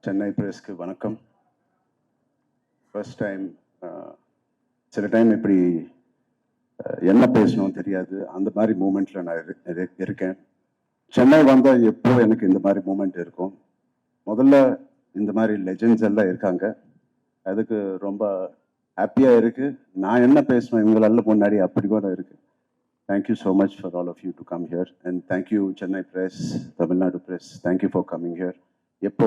சென்னை பிரஸ்க்கு வணக்கம். First time சில time இப்படி என்ன பேசணும்னு தெரியாது, அந்த மாதிரி மூமெண்ட்டில் நான் இருக்கேன். சென்னை வந்தால் எப்போ எனக்கு இந்த மாதிரி மூமெண்ட் இருக்கும். முதல்ல இந்த மாதிரி லெஜெண்ட்ஸ் எல்லாம் இருக்காங்க, அதுக்கு ரொம்ப ஹாப்பியாக இருக்குது. நான் என்ன பேசணும் இவங்களெல்லாம் முன்னாடி அப்படி கூட இருக்குது. Thank you so much for all of you to come here and thank you Chennai press, Tamil Nadu press, thank you for coming here. எப்போ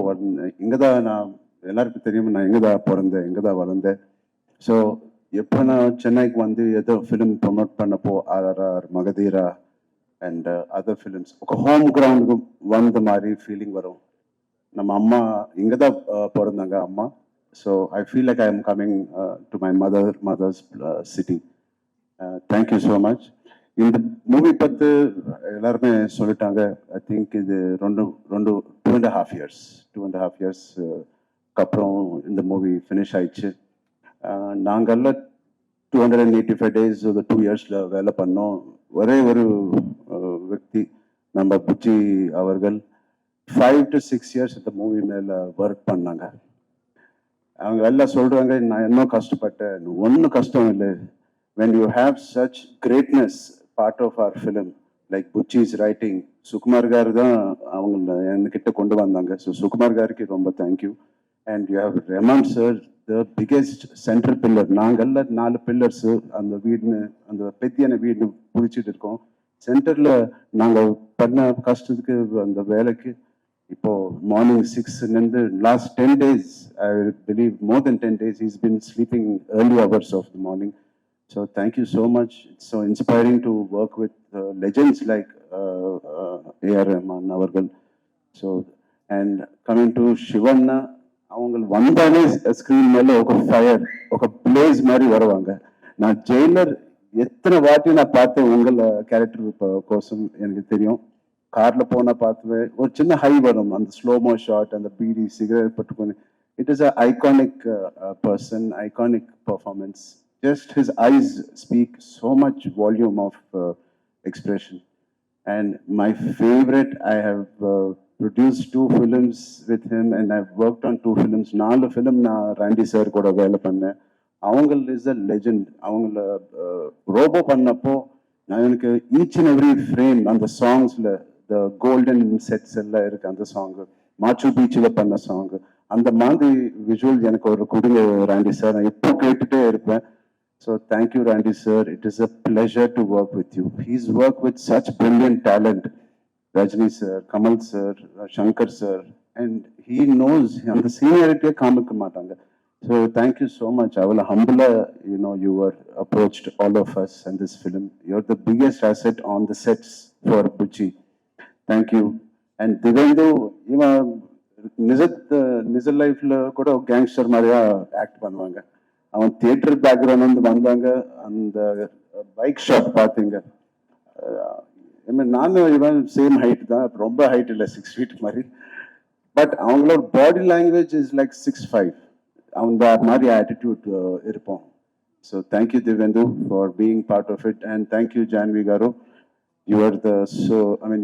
இங்கே தான் நான் எல்லாருக்கும் தெரியும், நான் இங்கே தான் பிறந்தேன், இங்கே தான் வளர்ந்தேன். ஸோ எப்போ நான் சென்னைக்கு வந்து ஏதோ ஃபிலிம் ப்ரொமோட் பண்ணப்போ RRR, Magadheera and other films ஒரு ஹோம் கிரவுண்டுக்கு வந்த மாதிரி ஃபீலிங் வரும். நம்ம அம்மா இங்கே தான் பிறந்தாங்க அம்மா. So I feel like I am coming to my mother's city. Thank you so much. இந்த மூவி பற்றி எல்லாருமே சொல்லிட்டாங்க. ஐ திங்க் இது ரெண்டு 2.5 years அப்புறம் இந்த மூவி ஃபினிஷ் ஆயிடுச்சு. நாங்கள்லாம் 285 days ஒரு 2 yearsல வேலை பண்ணோம். ஒரே ஒரு వ్యక్తి நம்ம புச்சி அவர்கள் 5 to 6 years இந்த மூவி மேலே ஒர்க் பண்ணாங்க. அவங்க எல்லாம் சொல்கிறாங்க, நான் இன்னும் கஷ்டப்பட்டேன். ஒன்றும் கஷ்டம் இல்லை. when you have such greatness part of our film like Buchi's writing, Sukumar garu தான் அவங்க என்கிட்ட கொண்டு வந்தாங்க. ஸோ சுகுமார் காருக்கு ரொம்ப thank you. And you have ரெமான் sir, the biggest central pillar. நாங்கள்லாம் 4 பில்லர்ஸு அந்த வீடுன்னு, அந்த பெத்தியான வீடு பிடிச்சிட்டு இருக்கோம். சென்டரில் நாங்கள் பண்ண கஷ்டத்துக்கு அந்த வேலைக்கு இப்போ morning 6 last 10 days, I believe more than 10 days he's been sleeping early hours of the morning. So thank you so much. It's so inspiring to work with legends like A.R. Rahman avargal. So and coming to Shivanna, avangal vandane screen mele oka fire oka blaze mari varuvanga. Na jailer எத்தனை வாட்டி நான் பார்த்தேன் உங்கள் character கோசம் எனக்கு தெரியும். காரில் போனால் பார்த்துவேன், ஒரு சின்ன ஹை வரும், அந்த ஸ்லோமோ ஷாட், அந்த பீடி சிகரெட் பட்டுக்கொண்டு. It is a iconic person, iconic performance. Just his eyes speak so much volume of expression. And my favorite, I have produced 2 films with him and I've worked on 2 films. 4 film na Randy sir kuda vela panna. Avangal is a legend. Avangala robo pannappo na enakku each and every frame and the songs la the golden sets ella irukku. And the song Machu Picchu la panna song and மாதிரி visual எனக்கு ஒரு கொடுங்க ராண்டி sir, நான் எப்போ கேட்டுட்டே இருப்பேன். So thank you, Randy sir. It is a pleasure to work with you. He's worked with such brilliant talent, Rajni sir, Kamal sir, Shankar sir, and he knows and the seniority kaamukka matanga. So thank you so much. I will humble, you were approached all of us in this film. You're the biggest asset on the sets for Buchi. Thank you. And Divendu, நிஜ லைஃப்ல கூட gangster மாதிரியா act பண்ணுவாங்க. அவன் theatre background வந்து வந்தாங்க. அந்த bike shot பார்த்தீங்க, நானும் இவன் சேம் ஹைட் தான், ரொம்ப ஹைட் இல்லை, 6 feet மாதிரி. பட் அவங்களோட பாடி லாங்குவேஜ் இஸ் லைக் 6'5". அந்த மாதிரி ஆட்டிடியூட் இருப்போம். So thank you Divyendu for being part of it. And thank you Janhvi garu. You are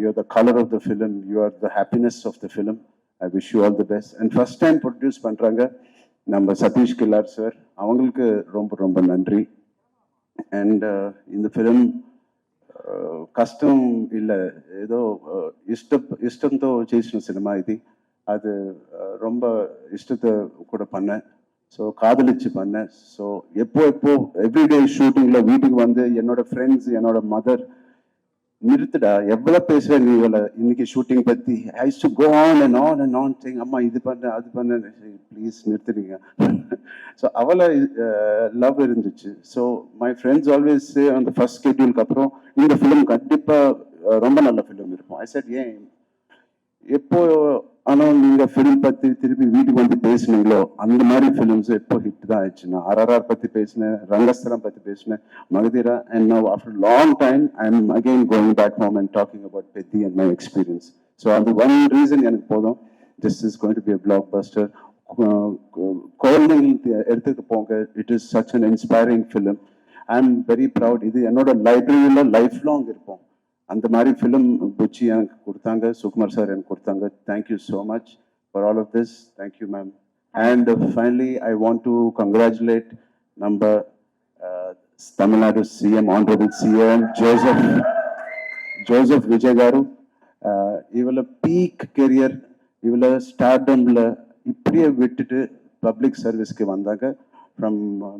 you are the colour of the film, you are the happiness of the film. I wish you all the best. And first time produce பண்ணுறாங்க நம்ம Satish கில்லார் sir, அவங்களுக்கு ரொம்ப ரொம்ப நன்றி. And இந்த film కష్టం இல்லை, ఏదో ఇష్టంతో చేసిన సినిమా ఇది. அது ரொம்ப இஷ்டத்தை கூட பண்ணேன். ஸோ காதலிச்சு பண்ணேன். ஸோ எப்போ எவ்ரிடே ஷூட்டிங்கில் வீட்டுக்கு வந்து என்னோட ஃப்ரெண்ட்ஸ், என்னோட மதர், நிறுத்துடா எவ்வளோ பேசுவேன் நீ இவளை இன்னைக்கு ஷூட்டிங் பற்றி, I do go on and on and on thing, அம்மா இது பண்ண அது பண்ண, ப்ளீஸ் நிறுத்துறீங்க. ஸோ அவளை லவ் இருந்துச்சு. ஸோ மை ஃப்ரெண்ட்ஸ் ஆல்வேஸ் அந்த ஃபர்ஸ்ட் ஸ்கெட்யூலுக்கு அப்புறம் இந்த ஃபிலிம் கண்டிப்பாக ரொம்ப நல்ல ஃபிலிம் இருக்கும். ஐ செட், ஏன் எப்போ ஆனால் நீங்கள் ஃபிலிம் பற்றி திருப்பி வீட்டுக்கு வந்து பேசுனீங்களோ அந்த மாதிரி ஃபிலிம்ஸ் எப்போ ஹிட் தான் ஆயிடுச்சுன்னா, RRR பற்றி பேசினேன், ரங்கஸ்தலம் பற்றி பேசினேன், Magadheera. And now after long time I am again going back home and talking about Peddi and my experience. So அந்த ஒன் ரீசன் எனக்கு போதும். This is going to be a blockbuster. குழந்தைங்களுக்கு எடுத்துட்டு போங்க. It is such an inspiring film. I am very proud. இது என்னோட லைப்ரரியில் life long இருப்போம். அந்த மாதிரி ஃபிலிம் புச்சி எனக்கு கொடுத்தாங்க, சுகுமார் சார் எனக்கு கொடுத்தாங்க. Thank you so much. for all of this. Thank you, ma'am. And finally, I want to congratulate number Tamil Nadu CM, Honorable CM Joseph Vijay Garu. இவள பீக் கெரியர், இவள ஸ்டார்டம்ல இப்படியே விட்டுட்டு பப்ளிக் சர்வீஸ்க்கு வந்தாங்க. From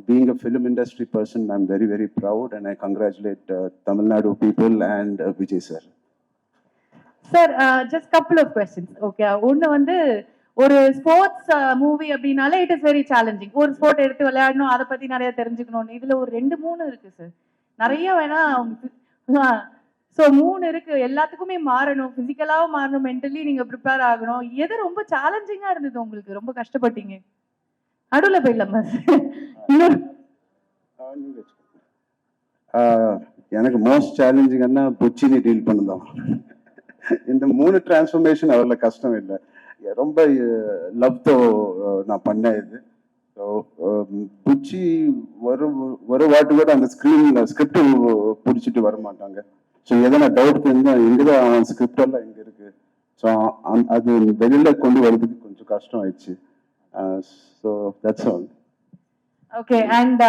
being a film industry person, I'm very, very proud and I congratulate Tamil Nadu people and Vijay sir. Sir, just couple of questions. Okay, ஒன்னு வந்து ஒரு sports movie அப்படின்னாலே it is very challenging. ஒரு sport எடுத்து விளையாடணும், அதை பத்தி நிறைய தெரிஞ்சுக்கணும். இதுல ஒரு 2-3 இருக்கு சார். நிறைய வேணா ஸோ 3 இருக்கு. எல்லாத்துக்குமே மாறணும், பிசிக்கலாவும் மாறணும், மென்டலி நீங்க ப்ரிப்பேர் ஆகணும். எது ரொம்ப சேலஞ்சிங்கா இருந்தது உங்களுக்கு? ரொம்ப கஷ்டப்பட்டீங்க? நடுவுல போயிடலாமா? எனக்கு மோஸ்ட் சேலஞ்சிங்னா புச்சினி டீல் பண்ணுதான். இந்த 3 டிரான்ஸ்ஃபர்மேஷன் அவர்ல கஷ்டம் இல்லை, ரொம்ப லவ்தோ நான் பண்ணேன் இது. ஸோ புச்சி ஒரு வாட்டு கூட அந்த ஸ்கிரிப்ட் பிடிச்சிட்டு வர மாட்டாங்க. ஸோ எதனா டவுட் இருந்தால் இங்கதான் அவன் ஸ்கிரிப்ட் எல்லாம் இங்க இருக்கு. ஸோ அது வெளியில கொண்டு வரதுக்கு கொஞ்சம் கஷ்டம் ஆயிடுச்சு. So that's all. Okay. And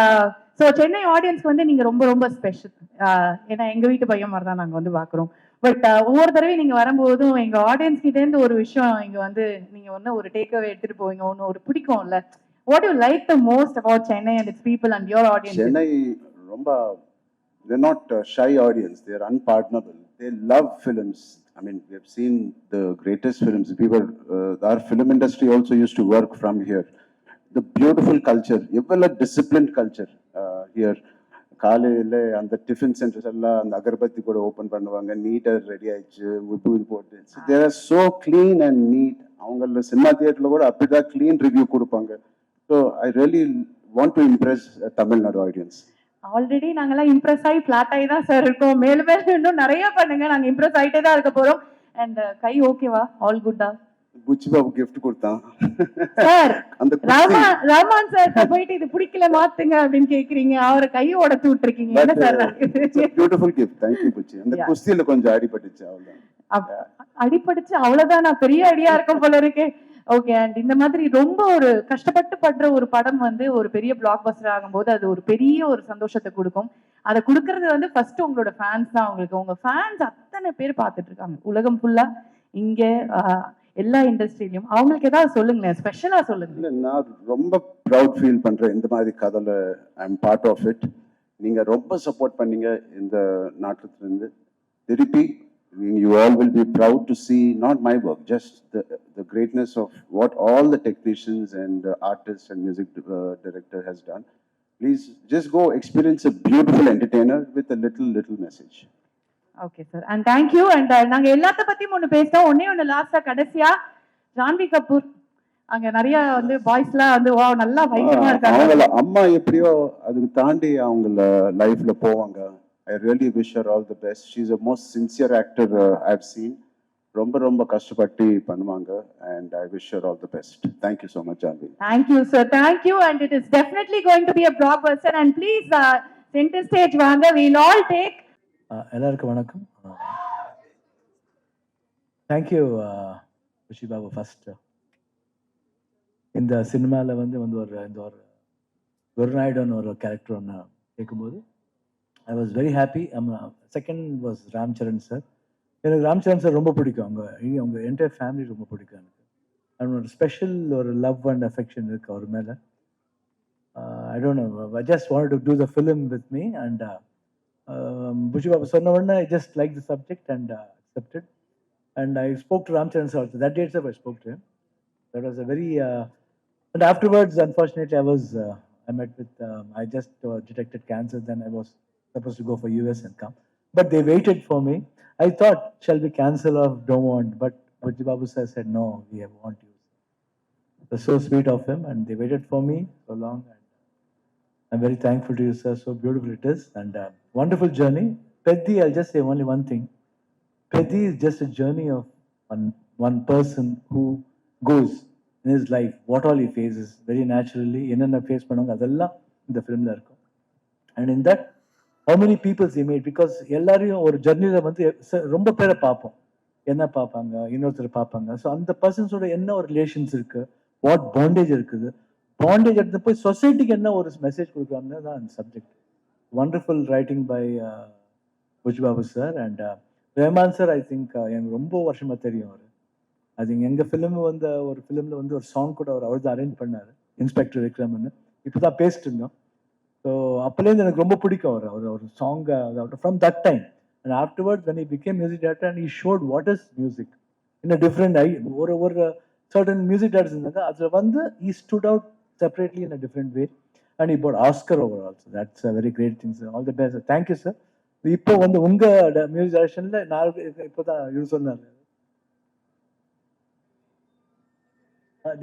so Chennai ஆடியன்ஸ்க்கு வந்து நீங்க ரொம்ப ரொம்ப ஸ்பெஷல். ஏன்னா எங்க வீட்டு பையன் மாதிரி தான் நாங்க வந்து பாக்குறோம். பட் ஒவ்வொரு தடவையும் நீங்க வரும்போதும் எங்க ஆடியன்ஸ் கிட்ட இருந்து ஒரு விஷயம் இங்க வந்து நீங்க ஒன்னு ஒரு டேக்அவே எடுத்துட்டு போவீங்க, ஒன்னு ஒரு பிடிக்கும்ல. What you like the most about Chennai and its people and your audience? Chennai ரொம்ப they're not shy audience, they're unpardonable, they love films. I mean, we have seen the greatest films. Our film industry also used to work from here. The beautiful culture, எவ்வளவு disciplined culture here. காலையில அந்த tiffin centres எல்லாம் அந்த அகர்பத்தி கூட open பண்ணுவாங்க, நீட்டா ready ஆயிடுச்சு, உப்பு போட்டு. There are so clean and neat. அவங்கள சினிமா தியேட்டர்ல கூட அப்படிதான் கிளீன் ரிவ்யூ கொடுப்பாங்க. So I really want to impress Tamil Nadu audience. Already நாங்கெல்லாம் இம்ப்ரெஸ் ஆகி ஃபிளாட் ஆகி தான் சார் இருக்கோம். மேலும் மேலும் இன்னும் நிறைய பண்ணுங்க, நாங்க இம்ப்ரெஸ் ஆகிட்டே தான் இருக்க போறோம். அண்ட் கை ஓகேவா? ஆல் குட்டா? புச்சி பாபு கிஃப்ட் கொடுத்தான் சார். ரஹ்மான் சார் போயிட்டு இது பிடிக்கல மாத்துங்க அப்படின்னு கேக்குறீங்க, அவரை கையை உடைச்சு விட்டுருக்கீங்க. என்ன sir? Beautiful gift. Thank you Buchi. அந்த குஸ்தியில கொஞ்சம் அடிபட்டுச்சு, அவ்வளவுதான். அடிபட்டுச்சு அவ்வளவுதான். நான் பெரிய ஐடியா இருக்கும் போல இருக்கே. ஓகே. அண்ட் இந்த மாதிரி ரொம்ப ஒரு கஷ்டப்பட்டு பண்ற ஒரு படம் வந்து ஒரு பெரிய பிளாக் பஸ்டர் ஆகும்போது அது ஒரு பெரிய ஒரு சந்தோஷத்தை கொடுக்கும். அதை கொடுக்கறது வந்து ஃபர்ஸ்ட் உங்களோட ஃபேன்ஸ் தான். உங்களுக்கு உங்க ஃபேன்ஸ் அத்தனை பேர் பார்த்துட்டு இருக்காங்க உலகம் ஃபுல்லா, இங்க எல்லா இண்டஸ்ட்ரியிலும். அவங்களுக்கு ஏதாவது சொல்லுங்களேன், ஸ்பெஷலா சொல்லுங்க. நான் ரொம்ப ப்ரௌட் ஃபீல் பண்றேன் இந்த மாதிரி கதையில I am part of it. நீங்க ரொம்ப சப்போர்ட் பண்ணீங்க இந்த நாட்டுல இருந்து. திருப்பி you all will be proud to see not my work, just the greatness of what all the technicians and artists and music director has done. Please just go experience a beautiful entertainer with a little message. Okay sir. And thank you. And நாங்க எல்லாத்த பத்தியும் ஒண்ணு பேசிட்டோம். ஒண்ணு லாஸ்டா கடைசியா ஜான்வி கபூர், அங்க நிறைய வந்து பாய்ஸ்லாம் வந்து வா நல்லா பயங்கரமா இருக்காங்க. அவங்கள அம்மா எப்படியோ அதுக்கு தாண்டி அவங்கள லைஃப்ல போவாங்க. I really wish her all the best. She's the most sincere actor I've seen. ரொம்ப கஷ்டப்பட்டு பண்ணுவாங்க and I wish her all the best. Thank you so much, Janvi. Thank you sir. Thank you. And it is definitely going to be a blockbuster. And please center stage vaanga, we'll all take. எல்லாருக்கும் வணக்கம். Thank you Bussy Babu. First இந்த சினிமாவில் வந்து ஒரு குருநாயுடுன்னு ஒரு character ஒன்று கேட்கும்போது I was very happy. Second was Ram Charan sir. எனக்கு ராம் சரண் சார் ரொம்ப பிடிக்கும். அவங்க என்டையர் ஃபேமிலி ரொம்ப பிடிக்கும் எனக்கு. அது ஒரு ஸ்பெஷல் ஒரு லவ் அண்ட் அஃபெக்ஷன் இருக்கு அவர் மேலே. I don't know, I just wanted to do the film with me and Bussy Babu சொன்ன உடனே I just liked the subject and accepted. And I spoke to Ram Charan sir also. That day itself I spoke to him. That was a very and afterwards unfortunately I met with I just detected cancer. Then I was supposed to go for US and come, but they waited for me. I thought, shall we cancel or don't want, but Puji Babu sir said no, we want you. It was so sweet of him and they waited for me so long and I'm very thankful to you sir. So beautiful it is and wonderful journey. Peddi, I'll just say only one thing. Peddi is just a journey of one person who goes in his life, what all he faces very naturally. Enna face பண்ணுவாங்க அதெல்லாம் இந்த ஃபிலிம்ல இருக்கும். And in that how many people he made, because எல்லாரையும் ஒரு ஜர்னில வந்து ரொம்ப பேரை பார்ப்போம். என்ன பார்ப்பாங்க, இன்னொருத்தர் பார்ப்பாங்க. ஸோ அந்த பர்சன்ஸோட என்ன ஒரு ரிலேஷன்ஸ் இருக்கு, வாட் பாண்டேஜ் இருக்குது, பாண்டேஜ் எடுத்து போய் சொசைட்டிக்கு என்ன ஒரு மெசேஜ் கொடுக்குறாங்க தான் அந்த சப்ஜெக்ட். வண்டர்ஃபுல் ரைட்டிங் பை புஜ் Babu sir and Rahman sir. I think எனக்கு ரொம்ப வருஷமா தெரியும் அவர். ஐ திங்க் எங்கள் ஃபிலிம் வந்து ஒரு ஃபிலிமில் வந்து ஒரு சாங் கூட அவர் தான் அரேஞ்ச் பண்ணார், இன்ஸ்பெக்டர் விக்ரம்னு. இப்போ தான் பேசிட்டு இருந்தோம். ஸோ அப்போலேருந்து எனக்கு ரொம்ப பிடிக்கும் அவர் ஒரு song from that time. And afterwards when he became music director and he showed what is music in a different ஒரு certain music directors இருந்தாங்க. அதில் வந்து he stood out separately in a different way and he brought Oscar over also. That's a very great thing, sir. All the best, sir. Thank you, sir. இப்போ வந்து உங்க music டைரக்ஷன்ல நான் இப்போதான் இவர் சொன்னார்,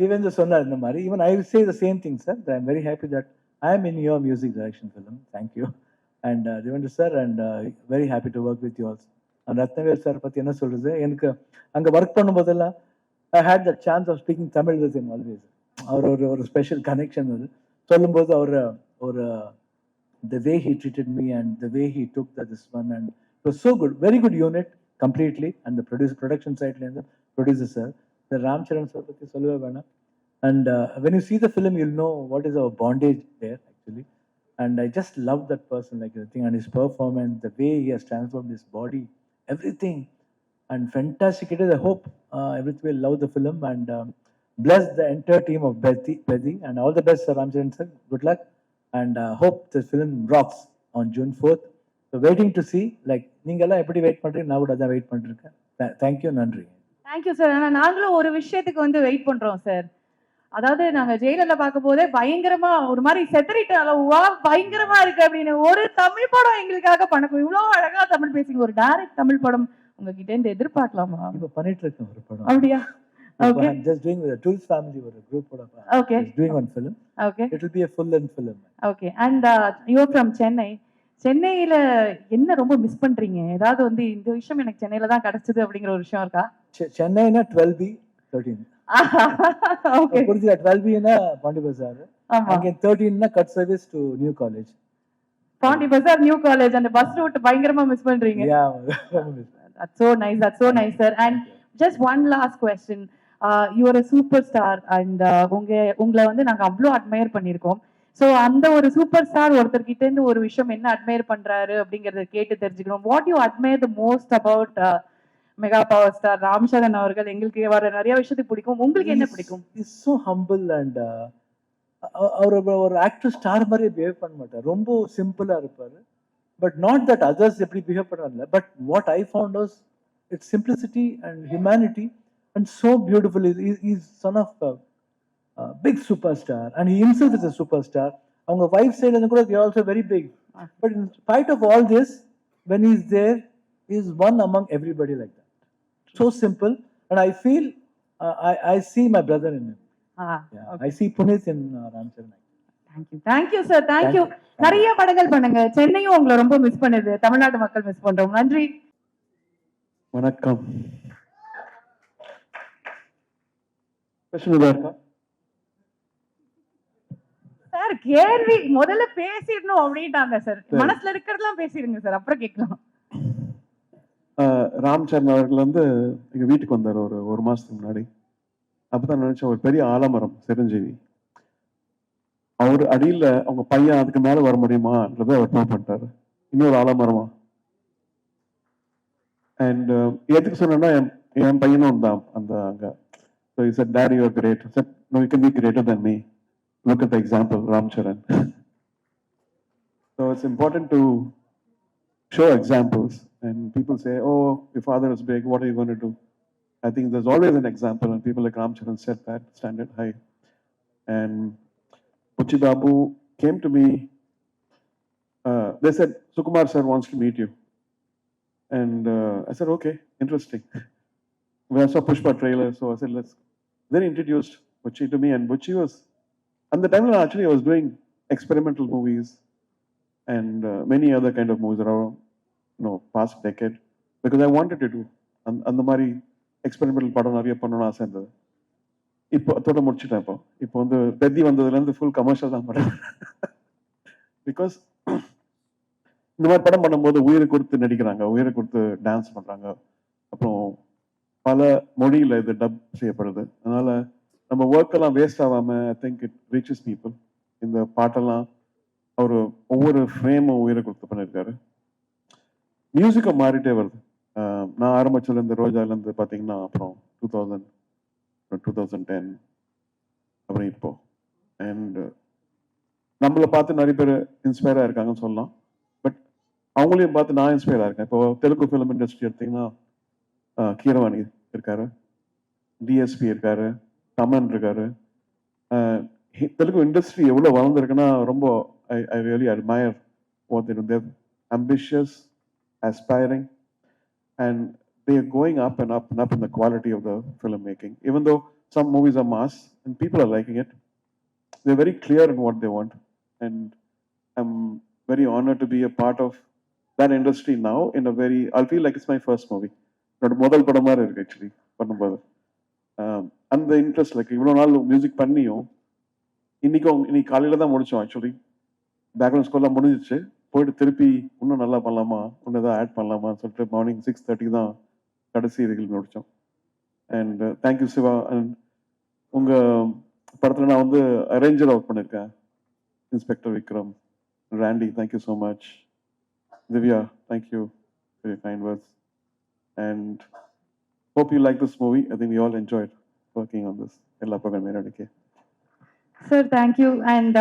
Devendra சொன்னார் இந்த மாதிரி. Even I will say the same thing, sir. I am very happy that I am in your music direction film. Thank you. And Devendra sir, and very happy to work with you also. And Rathnavel sir பத்தி என்ன சொல்றது, எனக்கு அங்க work பண்ணும்போதெல்லாம் I had the chance of speaking Tamil with him always. அவர் ஒரு special connection அது சொல்லும்போது அவர் ஒரு the way he treated me and the way he took this one, and it was so good, very good unit completely. And the production side and the producer sir, the Ram Charan sir பத்தி சொல்லவே வேணாம். And when you see the film, you'll know what is our bondage there actually. And I just love that person, like the thing, and his performance, the way he has transformed his body, everything, and fantastic it is. I hope everyone will love the film and bless the entire team of Bethy, and all the best, sir. Ram Charan sir, good luck, and hope this film rocks on June 4th. So waiting to see, like நீங்கெல்லாம் எப்படி wait பண்றீங்க, நான் கூட அதான் wait பண்ணிருக்கேன். Thank you, நன்றி. Thank you sir. ஆனா நாங்களும் ஒரு விஷயத்துக்கு வந்து வெயிட் பண்றோம் சார். அதாவது நாங்க ஜெயிலர்ல பார்க்கும் போதே பயங்கரமா ஒரு மாதிரி செத்தறிட்டாலும் வா பயங்கரமா இருக்கு அப்படின்னு ஒரு தமிழ் படம் எங்களுக்காக பண்ணணும். இவ்வளவு அழகா தமிழ் பேசுங்க, ஒரு டைரக்ட் தமிழ் படம் உங்ககிட்ட இருந்து எதிர்பார்க்கலாமா? இப்ப பண்ணிட்டு இருக்கேன் ஒரு படம். அப்படியா? Okay. I'm just doing with a Tools family or a group of Okay. doing one film. Okay. It will be a full-length film. Okay. And you're from Chennai. சென்னையில என்ன ரொம்ப மிஸ் பண்றீங்க? ஏதாவது வந்து இந்த விஷயம் எனக்கு சென்னையில தான் கிடைச்சது அப்படிங்கிற ஒரு விஷயம் இருக்கா? சென்னைனா 12B 13. ஓகே. புரியுதா? 12B னா பாண்டி பஜார். அங்க 13 னா cut service to new college. Pondy Bazaar new college அந்த பஸ் ரூட் பயங்கரமா மிஸ் பண்றீங்க. Yeah. That's so nice. That's so nice, sir. And just one last question. You are a superstar and உங்களை வந்து நாங்க அவ்வளோ அட்மையர் பண்ணியிருக்கோம். ஸோ அந்த ஒரு சூப்பர் ஸ்டார் ஒருத்தர் கிட்ட இருந்து ஒரு விஷயம் என்ன அட்மையர் பண்றாரு அப்படிங்கறத கேட்டு தெரிஞ்சுக்கணும். What you admire the most about mega power star Ram Charan அவர்கள்? எங்களுக்கு வர நிறைய விஷயத்துக்கு பிடிக்கும், உங்களுக்கு என்ன பிடிக்கும்? இஸ் so humble and அவர் ஒரு ஆக்டர் ஸ்டார் மாதிரி பிஹேவ் பண்ண மாட்டார், ரொம்ப சிம்பிளா இருப்பாரு. பட் நாட் தட் அதர்ஸ் எப்படி பிஹேவ் பண்றாங்க. But what I found was it's simplicity and humanity and so beautiful. He's son of big superstar and he himself is a superstar. அவங்க wife side and கூட they are also very big. But in spite of all this, when he's there, he's one among everybody like that. So simple, and I feel I see my brother in him. Yeah, okay. I see Puneet in Ram Charan. Thank you sir. Thank you. நிறைய படங்கள் பண்ணுங்க. சென்னையும் உங்களை ரொம்ப miss பண்ணுது, தமிழ்நாடு மக்கள் miss பண்றோம். நன்றி. வணக்கம். பிரச்சனை இருக்கா சார்? கேள்வி முதல்ல பேசிடணும் அப்படின்ட்டாங்க சார். மனசுல இருக்கிறதெல்லாம் பேசிடுங்க சார், அப்புறம் கேட்கலாம். ராம் சரண் அவர்கள் வந்து எங்க வீட்டுக்கு வந்தார் ஒரு மாசத்துக்கு முன்னாடி. அப்பதான் நினைச்சேன், ஒரு பெரிய ஆலமரம் சிரஞ்சீவி, அவர் அடியில அவங்க பையன் அதுக்கு மேல வர முடியுமான்றதை அவர் ப்ரூவ் பண்ணிட்டாரு. இன்னொரு ஆலமரமா. அண்ட் எதுக்கு சொன்னா என் பையனும் தான் அந்த அங்க. So he said, "Daddy, you're great." I said, "No, you can be greater than me. Look at the example, Ram Charan." So it's important to show examples. And people say, "Oh, your father is big. What are you going to do?" I think there's always an example, and people like Ram Charan set that standard high. And Puchi Babu came to me. They said, "Sukumar sir wants to meet you." And I said, "Okay, interesting." We saw Pushpa trailer, so I said, let's. Then introduced Buchi to me, and Buchi was, at the time actually I was doing experimental movies and many other kind of movies around, past decade, because I wanted to do அந்த மாதிரி experimental படம் நிறைய பண்ணணும்னு ஆசை இருந்தது. இப்போ அதோட முடிச்சுட்டேன். இப்போ வந்து பெத்தி வந்ததுலேருந்து ஃபுல் கமர்ஷியல் தான் படம். பிகாஸ் இந்த மாதிரி படம் பண்ணும்போது உயிரை கொடுத்து நடிக்கிறாங்க, உயிரை கொடுத்து டான்ஸ் பண்றாங்க, அப்புறம் பல மொழியில் இது டப் செய்யப்படுது. அதனால நம்ம ஒர்க் எல்லாம் வேஸ்ட் ஆகாம I think it reaches people. இந்த பாட்டெல்லாம் அவர் ஒவ்வொரு ஃப்ரேமும் உயிரை கொடுத்து பண்ணியிருக்காரு. மியூசிக்கை மாறிட்டே வருது. நான் ஆரம்பிச்சதுல இந்த ரோஜாலேருந்து பார்த்தீங்கன்னா அப்புறம் 2010 அப்புறம் இப்போ அண்ட் நம்மளை பார்த்து நிறைய பேர் இன்ஸ்பயராக இருக்காங்கன்னு சொல்லலாம். பட் அவங்களையும் பார்த்து நான் இன்ஸ்பயராக இருக்கேன். இப்போ தெலுங்கு ஃபிலிம் இண்டஸ்ட்ரி எடுத்தீங்கன்னா கீரவாணி இருக்காரு, டிஎஸ்பி இருக்காரு, தமன் இருக்காரு. தெலுங்கு இண்டஸ்ட்ரி எவ்வளோ வளர்ந்துருக்குன்னா ரொம்ப I really admire what they do. They're ambitious, aspiring, and they are going up and up and up in the quality of the filmmaking. Even though some movies are mass and people are liking it, they're very clear in what they want. And I'm very honored to be a part of that industry now in a very, I'll feel like it's my first movie. Not முதல் படம் மாதிரி இருக்கு actually பண்ணும்போது. அந்த interest like இவ்வளோ நாள் music பண்ணியும் இன்னைக்கு காலையில் தான் முடித்தோம் ஆக்சுவலி. பேக்ரவுண்ட் ஸ்கோர்லாம் முடிஞ்சிச்சு. போயிட்டு திருப்பி இன்னும் நல்லா பண்ணலாமா, இன்னும் எதாவது ஆட் பண்ணலாமான்னு சொல்லிட்டு மார்னிங் 6:30 தான் கடைசி இதுகள் முடித்தோம். And thank you Siva. அண்ட் உங்கள் படத்தில் நான் வந்து அரேஞ்சர் ஒர்க் பண்ணியிருக்கேன். Inspector Vikram, Randy, thank you so much. Divya, thank you for your kind words. And hope you like this movie. I think we all enjoyed working on this. எல்லா பக்கம் மேரடிக்கே sir thank you. And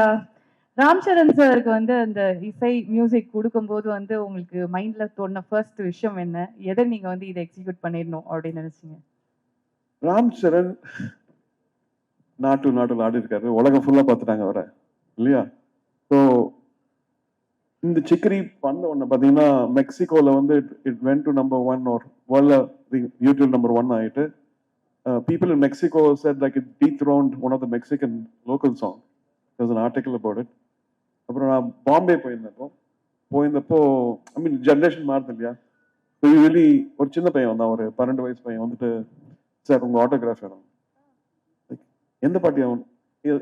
Ram Charan சாருக்கு வந்து அந்த இசை மியூசிக் கொடுக்கும்போது வந்து உங்களுக்கு மைண்ட்ல தோணுன ஃபர்ஸ்ட் விஷயம் என்ன? எதை நீங்க வந்து இதை எக்ஸிக்யூட் பண்ணிடணும் அப்படின்னு நினைச்சீங்க? ராம் சரண் நாட்டில் ஆடி இருக்காரு. உலகம் ஃபுல்லா பார்த்துட்டாங்க வர இல்லையா? ஸோ இந்த சிக்கரி பண்ண ஒன்று பார்த்தீங்கன்னா மெக்சிகோவில் வந்து it went to number 1 or வேர்ல்ட்ல யூடியூப் நம்பர் 1 ஆயிட்டு. people in Mexico said like it dethroned one of the Mexican local song. There was an article about it. அப்புறம் நான் பாம்பே போயிருந்தப்போ ஐ மீன் ஜென்ரேஷன் மாறுது இல்லையா? யூஸ்வலி ஒரு சின்ன பையன் வந்தான், ஒரு 12 வயசு பையன் வந்துட்டு, சார் உங்க ஆட்டோகிராஃப் வேணும். எந்த பாட்டி அவன்?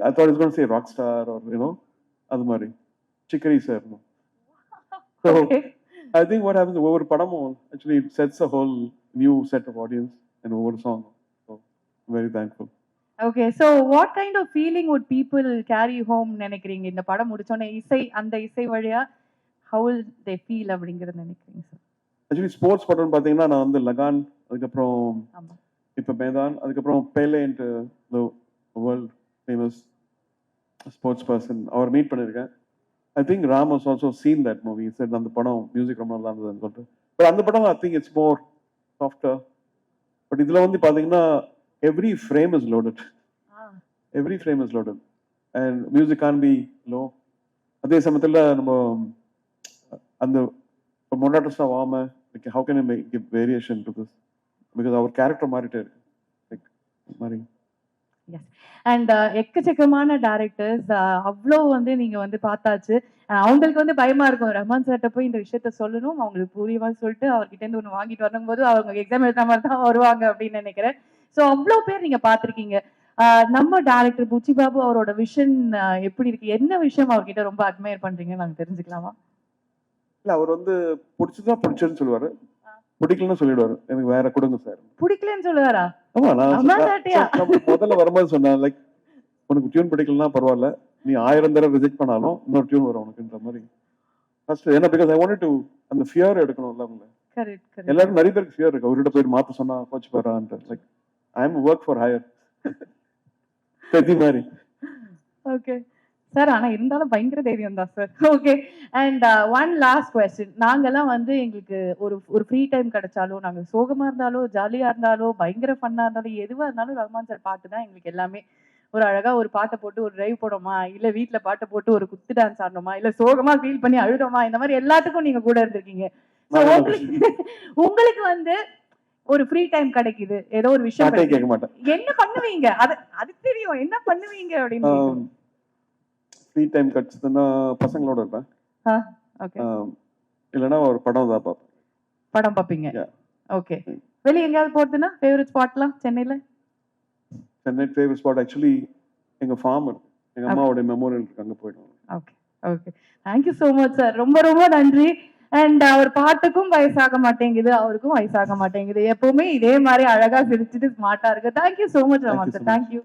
I thought is going to say rock star or you know அது மாதிரி Chikiri sir. So I think what happens ஒவ்வொரு படமும் actually it sets a whole new set of audience and ஒவ்வொரு song. So very thankful. Okay, so what kind of feeling would people carry home நினைக்கிறீங்க இந்த படம் முடிச்சோன்னே? அந்த இசை வழியா ஹவு வில் தே ஃபீல் அப்படிங்கிறது நினைக்கிறீங்க சார்? ஆக்சுவலி ஸ்போர்ட்ஸ் படம்னு பார்த்தீங்கன்னா நான் வந்து லகான், அதுக்கப்புறம் இப்போ மேதான், அதுக்கப்புறம் பேலேன்ட்டு வேர்ல்ட் ஃபேமஸ் ஸ்போர்ட்ஸ் பர்சன் அவர் மீட் பண்ணியிருக்கேன். I think Ram was also scene that movie. Sir அந்த படம் மியூசிக் ரொம்ப நல்லா இருந்ததுன்னு சொல்லிட்டு. பட் அந்த படம் I think it's more softer. But இதில் வந்து பார்த்தீங்கன்னா every frame is loaded. Every frame is loaded. And music can't be low. அதே சமயத்தில் நம்ம அந்த மொனாட்டஸாக வாம like how can I give variation to this? Because our character மாறிட்டே இருக்கு like மாறி. எஸ். அண்ட் எக்கச்சக்கமான டைரக்டர்ஸ் அவ்வளோ வந்து நீங்க வந்து பார்த்தாச்சு. அவங்களுக்கு வந்து பயமா இருக்கும் ரஹ்மான் சார்கிட்ட போய் இந்த விஷயத்த சொல்லணும், அவங்களுக்கு புரியுமா சொல்லிட்டு அவர்கிட்ட இருந்து ஒன்று வாங்கிட்டு வரணும் போது அவங்க எக்ஸாம் எழுதுற மாதிரி தான் வருவாங்க அப்படின்னு நினைக்கிறேன். ஸோ அவ்வளோ பேர் நீங்க பார்த்துருக்கீங்க. நம்ம டைரக்டர் புச்சி பாபு அவரோட விஷன் எப்படி இருக்கு? என்ன விஷயம் அவர்கிட்ட ரொம்ப அட்மையர் பண்றீங்கன்னு நாங்கள் தெரிஞ்சுக்கலாமா? இல்லை, அவர் வந்து பிடிச்சதா பிடிச்சதுன்னு சொல்லுவாரு, பிடிக்கலன்னு சொல்லிடுவாரு எனக்கு வேற கொடுங்க சார். பிடிக்கலன்னு சொல்லுவாரா? ஆமா, நான் முதல்ல வரும்போது சொன்னேன் லைக் உனக்கு டியூன் பிடிக்கலன்னா பரவாயில்ல, நீ 1000 தடவை ரிஜெக்ட் பண்ணாலும் இன்னொரு டியூன் வரும் உனக்குன்ற மாதிரி ஃபர்ஸ்ட். ஏன்னா பிகாஸ் ஐ வாண்டட் டு அந்த ஃபியர் எடுக்கணும்ல அவங்க. எல்லாரும் நிறைய பேருக்கு ஃபியர் இருக்கு, அவர்கிட்ட போய் மாத்த சொன்னா கோச்சு போறான்ட்டு. Like I am work for hire Peddi மாதிரி. ஓகே சார், ஆனா இருந்தாலும் பயங்கர தைரியம் தான் sir. Okay, and one last question. நாங்கெல்லாம் வந்து எங்களுக்கு ஒரு ஃப்ரீ டைம் கிடைச்சாலும், நாங்க சோகமா இருந்தாலும் ஜாலியா இருந்தாலும் பயங்கர ஃபன்னா இருந்தாலும் எதுவா இருந்தாலும் ரஹ்மான் சார் பாட்டு தான் எங்களுக்கு எல்லாமே. ஒரு அழகா ஒரு பாட்டை போட்டு ஒரு டிரைவ் போடோமா, இல்ல வீட்டுல பாட்டை போட்டு ஒரு குத்து டான்ஸ் ஆடணுமா, இல்ல சோகமா ஃபீல் பண்ணி அழுதோமா, இந்த மாதிரி எல்லாத்துக்கும் நீங்க கூட இருந்திருக்கீங்க. உங்களுக்கு வந்து ஒரு ஃப்ரீ டைம் கிடைக்குது, ஏதோ ஒரு விஷயம் கேட்க மாட்டேன், என்ன பண்ணுவீங்க? அது தெரியும், என்ன பண்ணுவீங்க அப்படின்னு. ஃப்ரீ டைம் கிடைச்சதுன்னா பசங்களோட இருப்பேன். ஓகே, இல்லைன்னா ஒரு படம் தான் பார்ப்பேன். படம் பார்ப்பீங்க? ஓகே. வெளியே எங்கேயாவது போறதுன்னா ஃபேவரட் ஸ்பாட்லாம் சென்னையில? சென்னை ஃபேவரட் ஸ்பாட் ஆக்சுவலி எங்க ஃபார்ம் இருக்கு, எங்க அம்மாவோட மெமோரியல் இருக்கு, அங்க போயிடுவோம். Okay okay, thank you so much sir. ரொம்ப ரொம்ப நன்றி. அண்ட் அவர் பாட்டுக்கும் வயசாக மாட்டேங்குது, அவருக்கும் வயசாக மாட்டேங்குது. எப்பவுமே இதே மாதிரி அழகா சிரிச்சுட்டு ஸ்மார்ட்டா இருக்கு. Thank you so much Thank you Raman so sir. much. Thank you.